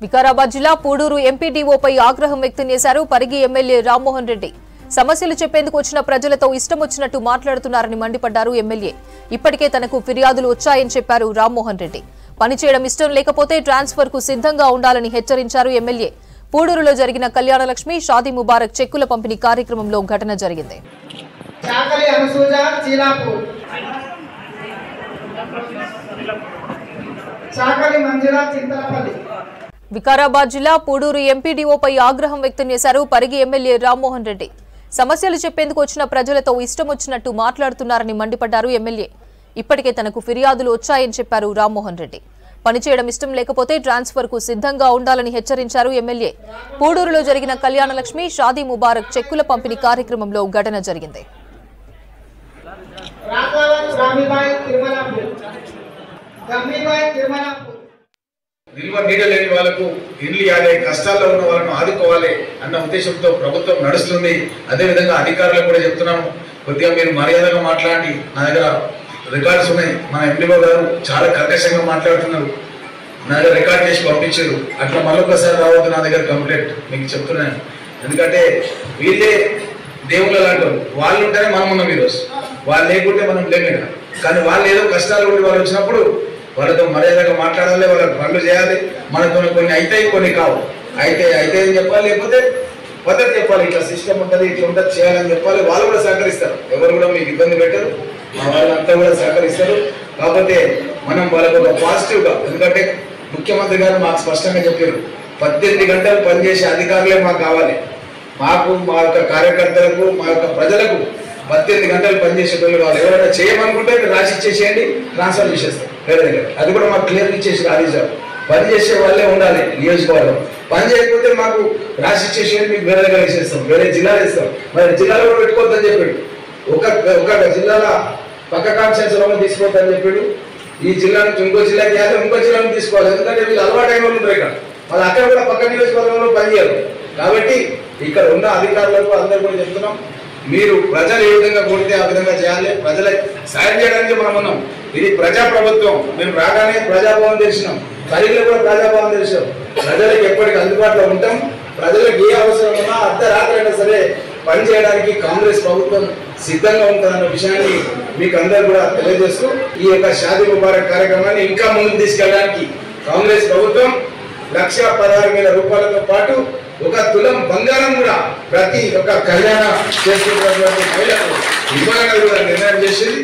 వికారాబాద్ జిల్లా పూడూరు ఎంపీడీఓపై ఆగ్రహం వ్యక్తం చేశారు పరిగి ఎమ్మెల్యే రామ్మోహన్ రెడ్డి. సమస్యలు చెప్పేందుకు వచ్చిన ప్రజలతో ఇష్టం వచ్చినట్టు మాట్లాడుతున్నారని మండిపడ్డారు ఎమ్మెల్యే. ఇప్పటికే తనకు ఫిర్యాదులు వచ్చాయని చెప్పారు రామ్మోహన్ రెడ్డి. పనిచేయడం ఇష్టం లేకపోతే ట్రాన్స్ఫర్ కు సిద్ధంగా ఉండాలని హెచ్చరించారు ఎమ్మెల్యే. పూడూరులో జరిగిన కళ్యాణలక్ష్మి షాదీ ముబారక్ చెక్కుల పంపిణీ కార్యక్రమంలో ఘటన జరిగింది. వికారాబాద్ జిల్లా పూడూరు ఎంపీడీఓపై ఆగ్రహం వ్యక్తం చేశారు పరిగి ఎమ్మెల్యే రామ్మోహన్ రెడ్డి. సమస్యలు చెప్పేందుకు వచ్చిన ప్రజలతో ఇష్టం వచ్చినట్టు మాట్లాడుతున్నారని మండిపడ్డారు ఎమ్మెల్యే. ఇప్పటికే తనకు ఫిర్యాదులు వచ్చాయని చెప్పారు రామ్మోహన్ రెడ్డి. పనిచేయడం ఇష్టం లేకపోతే ట్రాన్స్ఫర్ కు సిద్ధంగా ఉండాలని హెచ్చరించారు ఎమ్మెల్యే. పూడూరులో జరిగిన కళ్యాణలక్ష్మి షాదీ ముబారక్ చెక్కుల పంపిణీ కార్యక్రమంలో ఘటన జరిగింది. నిల్వ నీడ లేని వాళ్ళకు ఇల్లు ఇవ్వాలి, కష్టాల్లో ఉన్న వాళ్ళను ఆదుకోవాలి అన్న ఉద్దేశంతో ప్రభుత్వం నడుస్తుంది. అదేవిధంగా అధికారులకు కూడా చెప్తున్నాము, కొద్దిగా మీరు మర్యాదగా మాట్లాడి. నా దగ్గర రికార్డ్స్ ఉన్నాయి. మన ఎంపీఓ గారు చాలా కర్కశంగా మాట్లాడుతున్నారు. నా దగ్గర రికార్డ్ చేసి పంపించారు. అట్లా మరొకసారి రావద్దు నా దగ్గర కంప్లైంట్ మీకు చెప్తున్నాను. ఎందుకంటే వీళ్ళే దేవుళ్ళ లాంటి వాళ్ళు ఉంటేనే మనం ఉన్నాం ఈరోజు. వాళ్ళు లేకుంటే మనం లేకుండా. కానీ వాళ్ళు ఏదో కష్టాలు ఉండి వాళ్ళు వచ్చినప్పుడు వాళ్ళతో మర్యాదగా మాట్లాడాలి, వాళ్ళకి పనులు చేయాలి. మనతో కొన్ని అవుతాయి, కొన్ని కావు. అయితే అని చెప్పాలి, లేకపోతే పద్ధతి చెప్పాలి. ఇట్లా సిస్టమ్ ఉంటుంది, ఇట్లా ఉంటుంది, చేయాలని చెప్పాలి. వాళ్ళు కూడా సహకరిస్తారు. ఎవరు కూడా మీకు ఇబ్బంది పెట్టరు. మా వాళ్ళంతా కూడా సహకరిస్తారు. కాకపోతే మనం వాళ్ళకు ఒక పాజిటివ్గా, ఎందుకంటే ముఖ్యమంత్రి గారు మాకు స్పష్టంగా చెప్పారు, 18 గంటలు పనిచేసే అధికారులే మాకు కావాలి. మాకు, మా యొక్క కార్యకర్తలకు, మా యొక్క ప్రజలకు 18 గంటలు పనిచేసేటోళ్ళు కావాలి. ఎవరైనా చేయమనుకుంటే రాసి ఇచ్చేసేయండి, ట్రాన్స్ఫర్ చేసేస్తాం వేరే దగ్గర. అది కూడా మాకు క్లియర్ ఇచ్చేసి ఆదేశాలు. పని చేసే వాళ్ళే ఉండాలి నియోజకవర్గం. పని చేయకపోతే మాకు రాసి ఇచ్చేసేయండి, మీకు వేరే దగ్గర వేసేస్తాం, వేరే జిల్లాలు ఇస్తాం. మరి జిల్లాలో కూడా పెట్టుకోవద్దని చెప్పాడు. ఒక జిల్లాల పక్క కాన్స్టిట్యూన్సీలో తీసుకోవద్దని చెప్పాడు. ఈ జిల్లా నుంచి ఇంకో జిల్లాకి వెళ్ళి ఇంకో జిల్లాను తీసుకోవాలి. ఎందుకంటే వీళ్ళు అలవాటైన వాళ్ళు ఉంటారు ఇక్కడ. వాళ్ళు అక్కడ కూడా పక్క నియోజకవర్గంలో పనిచేయాలి. కాబట్టి ఇక్కడ ఉన్న అధికారులకు అందరూ కూడా చెప్తున్నాం, మీరు ప్రజలు ఏ విధంగా కొడితే ఆ విధంగా చేయాలి. ప్రజలకు సాయం చేయడానికి మనం ఉన్నాం. ఇది ప్రజా ప్రభుత్వం. మేము రాగానే ప్రజాభవన్ తెరిచినాం, పరిధిలో కూడా ప్రజాభవన్ తెరిచాం. ప్రజలకు ఎప్పటికీ అందుబాటులో ఉంటాం. ప్రజలకు ఏ అవసరం ఉన్నా అర్ధరాత్రి అయినా సరే పని చేయడానికి కాంగ్రెస్ ప్రభుత్వం సిద్ధంగా ఉంటుందన్న విషయాన్ని మీకు అందరూ కూడా తెలియజేస్తూ, ఈ యొక్క షాదీ ముబారక్ కార్యక్రమాన్ని ఇంకా ముందుకు తీసుకెళ్ళడానికి కాంగ్రెస్ ప్రభుత్వం 1,16,000 రూపాయలతో పాటు 1 తులం బంగారం కూడా ప్రతి ఒక్క కళ్యాణ చేసుకున్నటువంటి మహిళకు ఇవ్వాలని కూడా నిర్ణయం చేసింది.